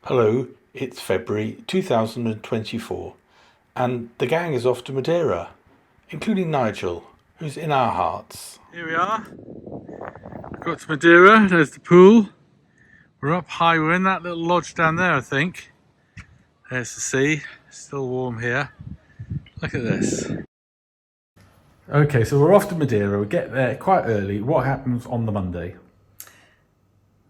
Hello, it's February 2024 and the gang is off to Madeira, including Nigel, who's in our hearts. Here we are, got to Madeira, there's the pool. We're up high, we're in that little lodge down there I think. There's the sea, still warm here. Look at this. Okay, so we're off to Madeira, we get there quite early. What happens on the Monday?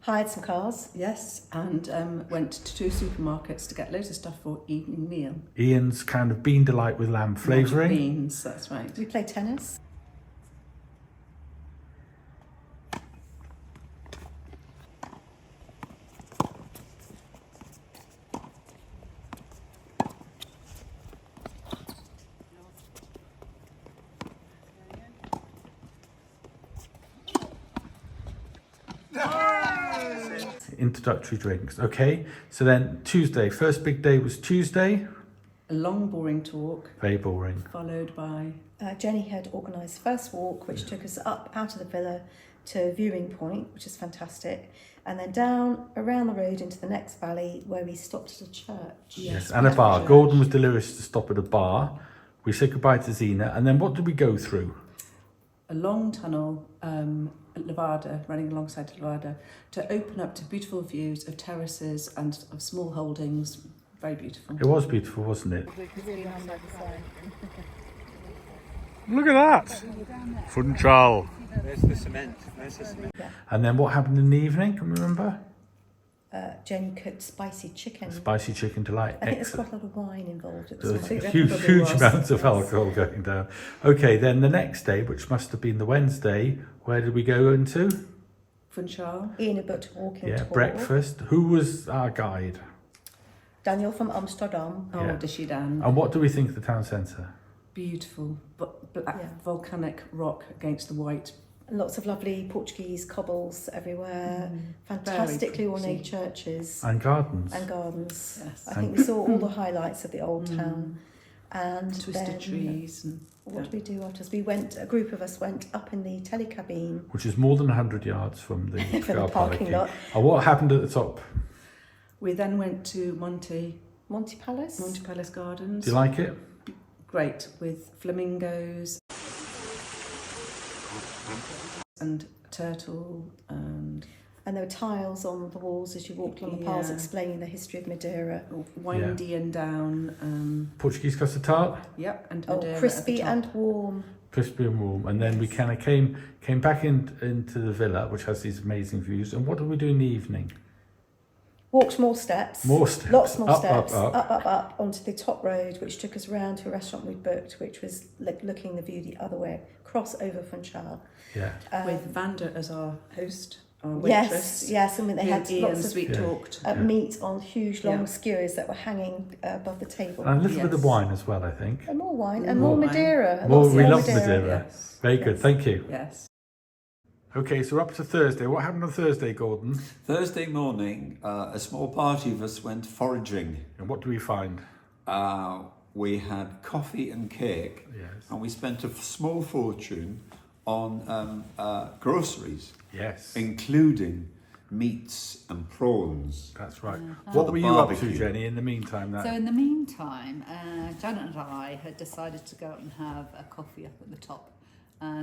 Hired some cars. Yes, and went to 2 supermarkets to get loads of stuff for evening meal. Ian's kind of bean delight with lamb flavouring. Beans, that's right. We played tennis. Introductory drinks. Okay, so then Tuesday, first big day was Tuesday. A long, boring talk. Very boring. Followed by... Jenny had organised first walk, which took us up out of the villa to Viewing Point, which is fantastic, and then down around the road into the next valley where we stopped at a church. Yes, and a bar. Gordon was delirious to stop at a bar. We said goodbye to Zena, and then what did we go through? A long tunnel at Levada, running alongside Levada, to open up to beautiful views of terraces and of small holdings. Very beautiful. It was beautiful, wasn't it? Look at that! Funchal. There's the cement. There's the cement. Yeah. And then what happened in the evening? Can we remember? Jenny cooked spicy chicken. Spicy chicken delight. I think there's quite a lot of wine involved. It There was was quite- huge amounts of alcohol going down. Okay, then the next day, which must have been the Wednesday, where did we go into? Funchal. Ian had booked a walking Yeah, tour. breakfast. Who was our guide? Daniel from Amsterdam. Oh, Yeah. Dishidan. And what do we think of the town centre? Beautiful, but black Yeah. volcanic rock against the white. Lots of lovely Portuguese cobbles everywhere. Very Fantastically pretty. ornate churches And gardens. and gardens. Yes. I think we saw all the highlights of the old town. And Twisted then, trees. And, What did we do after? A group of us went up in the telecabine Which is more than 100 yards from the from car the parking lot. And what happened at the top? we then went to Monte Monty Palace. Palace Gardens. Do you like it? Great, with flamingos and turtle and And there were tiles on the walls as you walked along the paths Yeah. explaining the history of Madeira. windy and down. Portuguese custard tart, Yep, and Oh, Madeira at crispy the top. and warm. crispy and warm. And then we kind of came back into the villa, which has these amazing views. And what did we do in the evening? Walked more steps. More steps. Lots more Up, steps. up. Up onto the top road, which took us round to a restaurant we'd booked, which was looking the view the other way, cross over Funchal. Yeah. With Vanda as our host, our Yes, waitress. yes. I mean, they had Ian lots of sweet talked. meat on huge long Yeah. skewers that were hanging above the table. And a little bit of Yes. wine as well, I think. And more wine and More more wine. Madeira. More, Lots we more love Madeira. Yes. Very good, Yes. thank you. Yes. Okay, so we're up to Thursday. What happened on Thursday, Gordon? Thursday morning, a small party of us went foraging. And what do we find? We had coffee and cake, Yes. and we spent a small fortune on groceries, Yes, including meats and prawns. that's right. For What the were you up to, barbecue. Jenny, in the meantime? So in the meantime, Janet and I had decided to go out and have a coffee up at the top,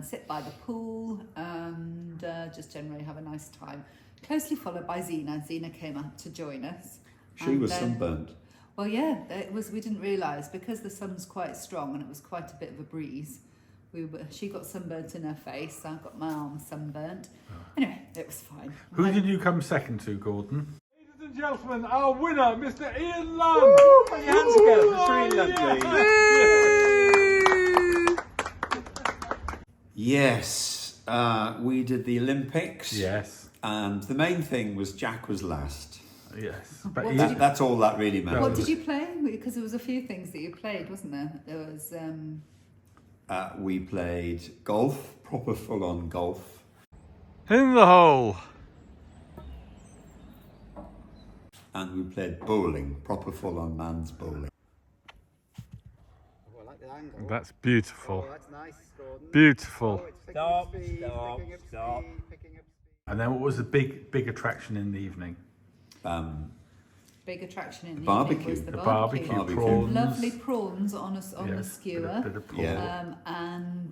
sit by the pool and just generally have a nice time. Closely followed by Zena. Zena came up to join us. She And was then- sunburnt. Well, yeah, it was. We didn't realise because the sun's quite strong and it was quite a bit of a breeze. She got sunburnt in her face. I got my arm sunburnt. Anyway, it was fine. Who did you come second to, Gordon? Ladies and gentlemen, our winner, Mr. Ian Lamb. Put your hands together for Sri Yes, we did the Olympics. Yes, And the main thing was Jack was last. yes. But What Ian- did you- That's all that really matters. What did you play? Because there was a few things that you played, wasn't there? There was. We played golf, proper full-on golf. in the hole. And we played bowling, proper full-on man's bowling. Oh, I like the angle. That's beautiful. Oh, that's nice, Gordon. Beautiful. Oh, it's picking up speed, picking up speed, picking up speed. And then what was the big attraction in the evening? big attraction in the Barbecue. evening was the The barbecue. barbecue Barbecue. prawns. Lovely prawns on a skewer. Bit of prawn. Yeah. And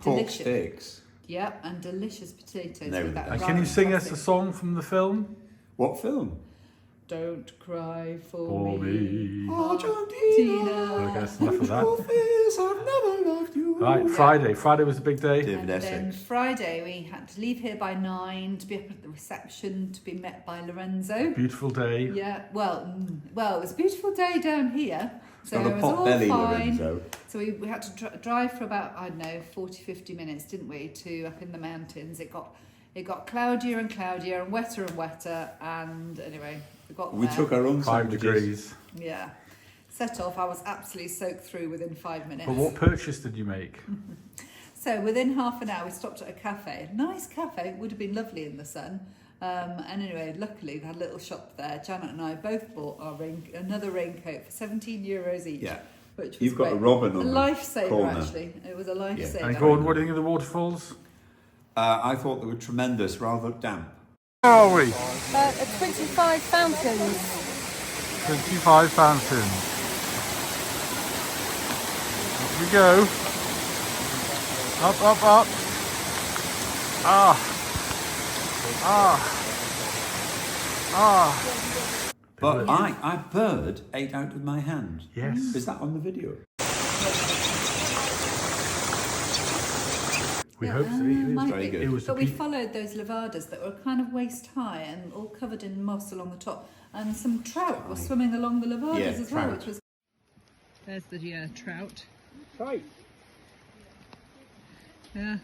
pork delicious. steaks. Yep, and delicious potatoes. No, with that And can you right sing us a dressing. song from the film? What film? Don't cry for For me. Argentina. Okay, that's enough of that. Truth is, I've never loved you. Right, Friday. Friday was a big day. David And then Essex. Friday we had to leave here by 9 to be up at the reception to be met by Lorenzo. Beautiful day. Yeah, well, it was a beautiful day down here. So Got it a was pot all belly, fine. Lorenzo. So we had to drive for about, I don't know, 40-50 minutes, didn't we, to up in the mountains. It got cloudier and cloudier and wetter, and anyway, we got We there. took our own 5 sandwiches. degrees. Yeah. Set off, I was absolutely soaked through within 5 minutes. But what purchase did you make? So within half an hour, we stopped at a cafe. Nice cafe, would have been lovely in the sun. And anyway, luckily, they had a little shop there. Janet and I both bought another raincoat for €17 each. Yeah. Which was You've got great. a robin on a the lifesaver, corner. actually. It was a lifesaver. And Gordon, what do you think of the waterfalls? I thought they were tremendous, rather damp. How are we? 25 fountains. 25 fountains. Up we go. Up, up, up. But I bird ate out of my hand. Yes. Is that on the video? We hope so. It might was very be. good. It was But a we pe- followed those levadas that were kind of waist high and all covered in moss along the top. And some trout were swimming along the levadas Yeah, as well, trout. which was... There's the trout. Right. Yeah.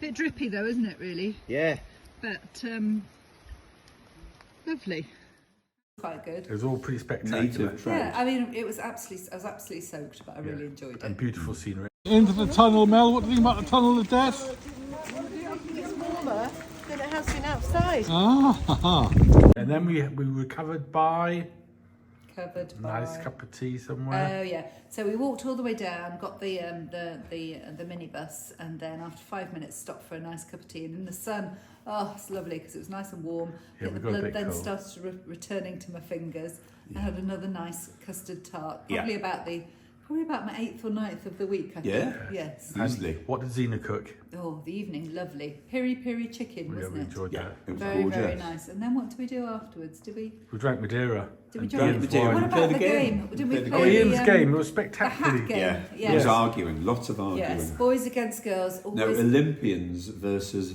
Bit drippy though, isn't it, really? Yeah. But lovely. Quite good. It was all pretty spectacular. Native trout. Yeah, I mean, I was absolutely soaked, but I really enjoyed it. And beautiful scenery. Into the tunnel, Mel. What do you think about the tunnel of death? It's warmer than it has been outside. Ah, and then we recovered by Covered a by... nice cup of tea somewhere. Oh yeah. So we walked all the way down, got the minibus, and then after 5 minutes stopped for a nice cup of tea. And in the sun, oh, it's lovely because it was nice and warm. Yeah, The we got a blood bit then cold. started returning to my fingers. I had another nice custard tart, Yeah. probably about my 8th or 9th of the week. I Yeah? think. Yes. Easily. What did Zena cook? Oh, the evening, lovely. Piri chicken, Yeah, wasn't we it? enjoyed Yeah, that. it was Very, gorgeous. very nice. And then what did we do afterwards? Did we We drank Madeira. we and drink Ian's Madeira? wine. What We about played the the game. game? Didn't We we played the play Oh, Ian's the, game. It was the hat spectacular. game? Yeah, Yes. it was arguing, lots of arguing. Yes, boys against girls. No, Always. Olympians versus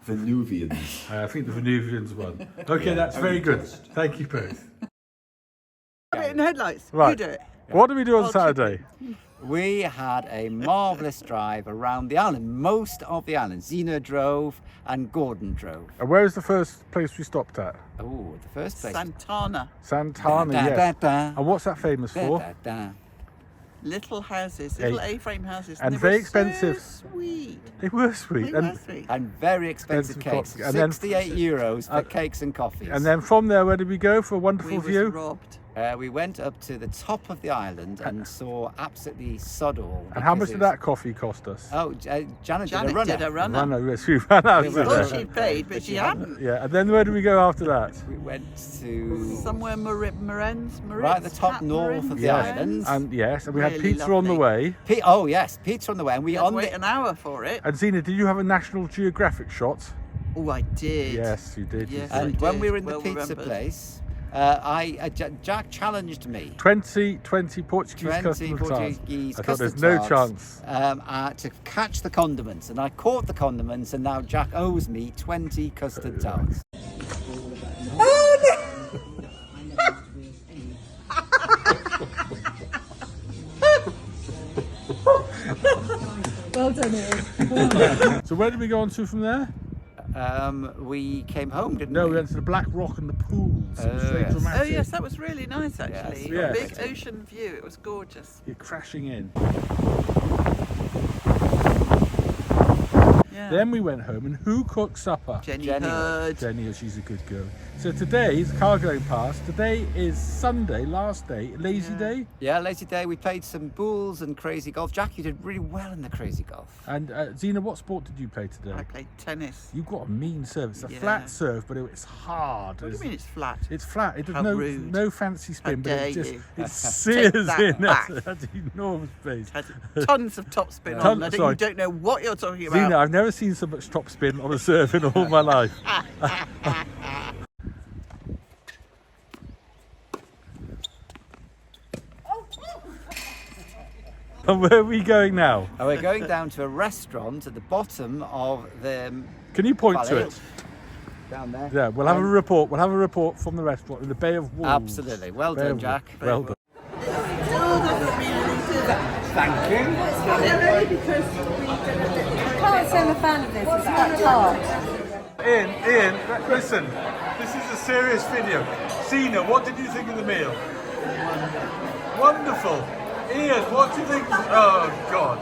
Venuvians. I think the Venuvians won. Okay, Yeah, that's very only good. just. Thank you both. Put it in headlights. Right. You do it. What do we do on Saturday? We had a marvellous drive around the island, most of the island. Zena drove and Gordon drove. And where is the first place we stopped at? Oh, the first place. Santana. Santana, Da, yes. da, da, And what's that famous da, for? da, da. Little houses, little Hey. A-frame houses. And they very were expensive. So sweet. They were sweet. They were And, sweet. And very expensive Expensive cakes. coffee. And then- 68 euros for cakes and coffees. and then from there, where did we go for a We wonderful was view? robbed. We went up to the top of the island and saw absolutely sod all. And how because much it did was- that coffee cost us? Oh, Janet did a Janet runner. did a runner. Runner, yes, we ran out. We of were it. Thought runner. she'd paid, but she hadn't. Yeah, and then where did we go after that? We went to Somewhere Maritz. right at the top north of the island. And yes, and we had Really pizza on the lovely. way. Oh yes, pizza on the way, and we We had to on wait the an hour for it. And Zena, did you have a National Geographic shot? Oh, I did. Yes, you did. Yes. and I when did, we were in well the pizza remembered. place, Jack challenged me. 20 Portuguese 20 custom tarts. Portuguese I thought there's custard no tarts, chance. to catch the condiments, and I caught the condiments, and now Jack owes me 20 custard tarts. Well done, Ian. So where did we go on to from there? We came home, didn't No, we? we went to the Black Rock and the pools. It was Oh, very yes. dramatic. Oh, yes, that was really nice, actually. Yes. A big ocean view. It was gorgeous. You're crashing in. Yeah. Then we went home, and who cooked supper? Jenny Jenny Hurd. Jenny, she's a good girl. So today's car going past. Today is Sunday, last day, lazy day. Yeah, lazy day. We played some bowls and crazy golf. Jack, you did really well in the crazy golf. And Zena, what sport did you play today? I played tennis. You got a mean serve. It's a Yeah. flat serve, but it's hard. What do you mean it's flat? It's flat. It does How no rude. no fancy spin, How but it dare just you. it sears that in back. at enormous pace. Had tons of topspin Ton- on. I think sorry. you don't know what you're talking about. Zena, I've never seen so much top spin on a serve in all my life. And where are we going now? And we're going down to a restaurant at the bottom of the Can you point to valley. it? Down there. Yeah, we'll have a report. We'll have a report from the restaurant in the Bay of Wolves. Absolutely. Well Bay done, of Jack. Wolves. Well done. Thank you. I can't say I'm a fan of this, it's quite hard. Ian, listen. This is a serious video. Zena, what did you think of the meal? Wonderful. Ian, what do you think? Oh, God.